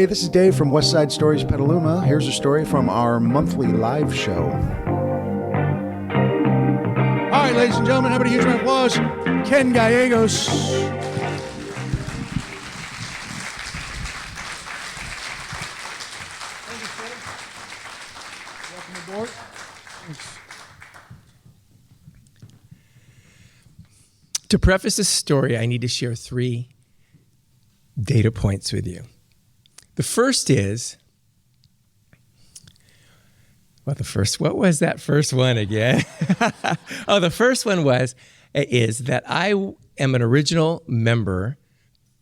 Hey, this is Dave from West Side Stories Petaluma. Here's a story from our monthly live show. All right, ladies and gentlemen, how about a huge round of applause? Ken Gallegos. Thank you, sir. Welcome aboard. Thanks. To preface this story, I need to share 3 data points with you. The first is, what was that first one again? The first one is that I am an original member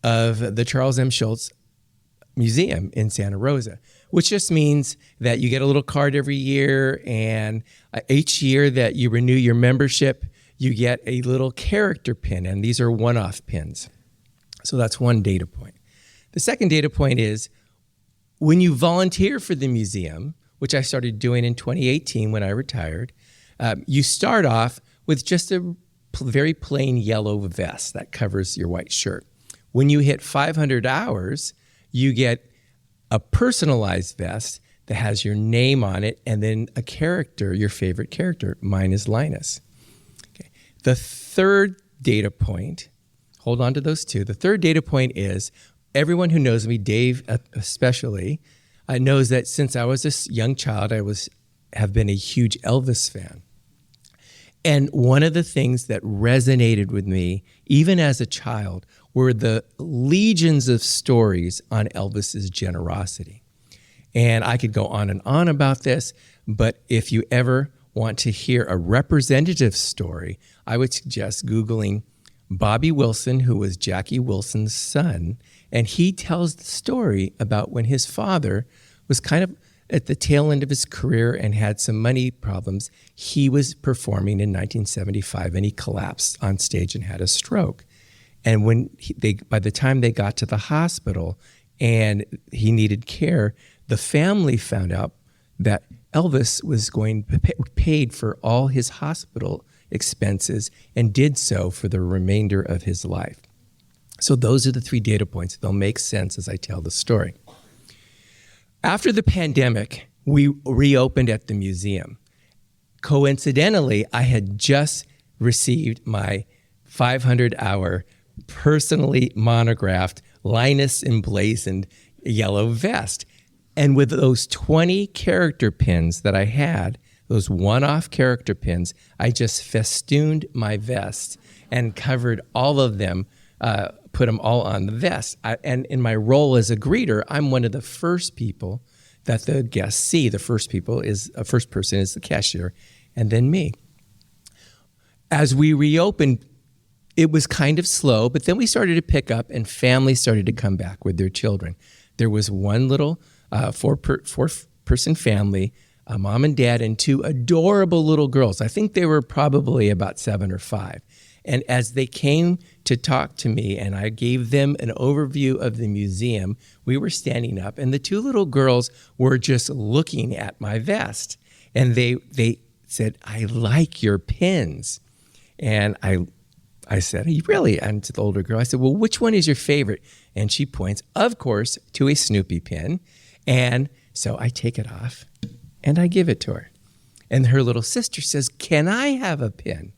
of the Charles M. Schultz Museum in Santa Rosa, which just means that you get a little card every year, and each year that you renew your membership, you get a little character pin, and these are one-off pins. So that's one data point. The second data point is when you volunteer for the museum, which I started doing in 2018 when I retired, you start off with just a very plain yellow vest that covers your white shirt. When you hit 500 hours, you get a personalized vest that has your name on it and then a character, your favorite character. Mine is Linus. Okay. The third data point, hold on to those 2. The third data point is everyone who knows me, Dave especially, knows that since I was a young child, have been a huge Elvis fan. And one of the things that resonated with me, even as a child, were the legions of stories on Elvis's generosity. And I could go on and on about this, but if you ever want to hear a representative story, I would suggest Googling Bobby Wilson, who was Jackie Wilson's son, and he tells the story about when his father was kind of at the tail end of his career and had some money problems. He was performing in 1975 and he collapsed on stage and had a stroke. And by the time they got to the hospital and he needed care, the family found out that Elvis was paid for all his hospital expenses and did so for the remainder of his life. So those are the 3 data points. They'll make sense as I tell the story. After the pandemic, we reopened at the museum. Coincidentally, I had just received my 500-hour personally monographed Linus emblazoned yellow vest. And with those 20 character pins that I had, those one-off character pins, I just festooned my vest and covered all of them, put them all on the vest. And in my role as a greeter, I'm one of the first people that the guests see. The first person is the cashier, and then me. As we reopened, it was kind of slow, but then we started to pick up and families started to come back with their children. There was one little four-person family, a mom and dad, and 2 adorable little girls. I think they were probably about 7 or 5. And as they came to talk to me and I gave them an overview of the museum, we were standing up and the 2 little girls were just looking at my vest. And they said, "I like your pins." And I said, "Really?" And to the older girl, I said, "Well, which one is your favorite?" And she points, of course, to a Snoopy pin. And so I take it off and I give it to her. And her little sister says, "Can I have a pin?"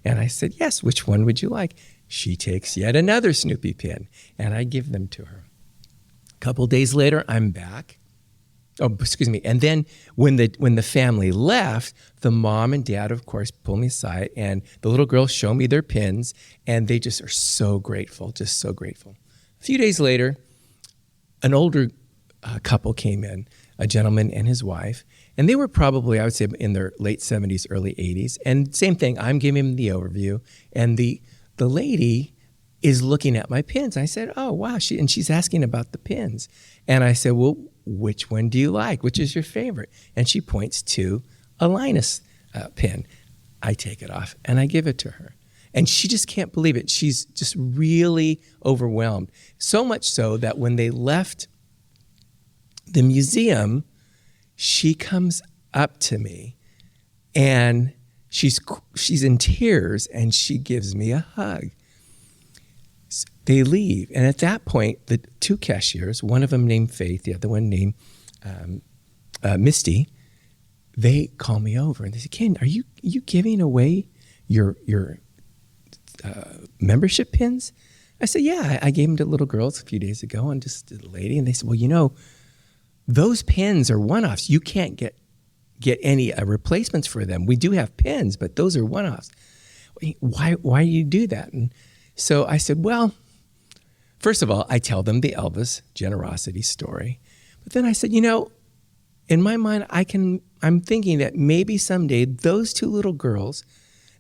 And I said, "Yes, which one would you like?" She takes yet another Snoopy pin, and I give them to her. A couple days later, I'm back. And then when the family left, the mom and dad, of course, pull me aside, and the little girls show me their pins, and they just are so grateful, just so grateful. A few days later, an older couple came in, a gentleman and his wife, and they were probably, I would say, in their late 70s, early 80s. And same thing, I'm giving them the overview, and the lady is looking at my pins. I said, "Oh, wow," and she's asking about the pins. And I said, "Well, which one do you like? Which is your favorite?" And she points to a Linus pin. I take it off, and I give it to her. And she just can't believe it. She's just really overwhelmed. So much so that when they left the museum, she comes up to me and she's in tears and she gives me a hug. they leave. And at that point, the two cashiers, one of them named Faith, the other one named Misty, they call me over and they say, Ken, are you giving away your membership pins? I said, yeah, I gave them to little girls a few days ago and just to the lady. And they said, well, those pins are one-offs. You can't get any replacements for them. We do have pins, but those are one-offs. Why do you do that? And so I said, well, first of all, I tell them the Elvis generosity story. But then I said, in my mind, I'm thinking that maybe someday those two little girls,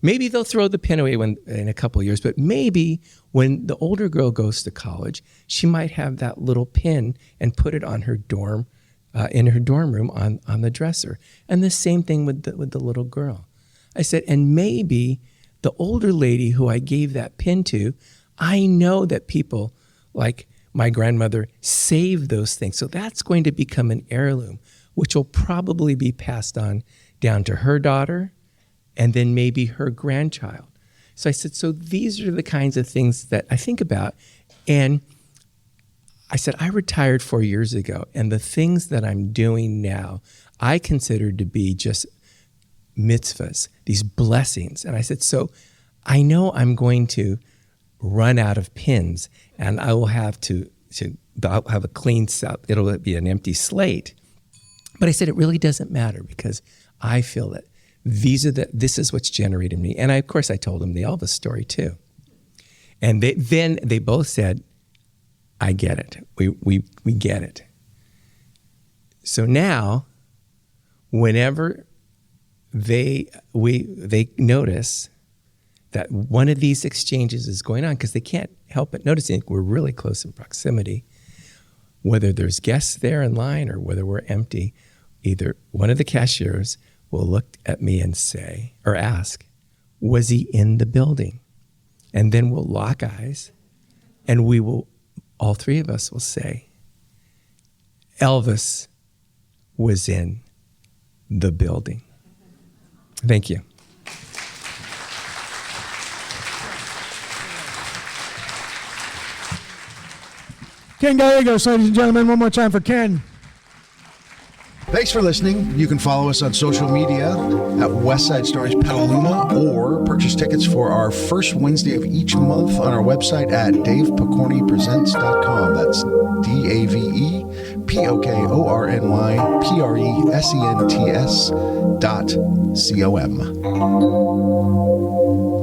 maybe they'll throw the pin away in a couple of years, but maybe when the older girl goes to college, she might have that little pin and put it on her dorm, in her dorm room on the dresser. And the same thing with the little girl. I said, and maybe the older lady who I gave that pin to, I know that people like my grandmother saved those things. So that's going to become an heirloom, which will probably be passed on down to her daughter and then maybe her grandchild. So I said, so these are the kinds of things that I think about. And I said, I retired 4 years ago, and the things that I'm doing now, I consider to be just mitzvahs, these blessings. And I said, so I know I'm going to run out of pins, and I will have I'll have a clean slate. It'll be an empty slate. But I said, it really doesn't matter because I feel that this is what's generated me. And of course I told them the Elvis story too. And they both said, I get it. We get it. So now, whenever they notice that one of these exchanges is going on, because they can't help but noticing we're really close in proximity, whether there's guests there in line or whether we're empty, either one of the cashiers will look at me and say, or ask, was he in the building? And then we'll lock eyes and all three of us will say, Elvis was in the building. Thank you. Ken Gallegos, ladies and gentlemen, one more time for Ken. Thanks for listening. You can follow us on social media at Westside Stories Petaluma or purchase tickets for our first Wednesday of each month on our website at DavePokornyPresents.com. That's DavePokornyPresents.com.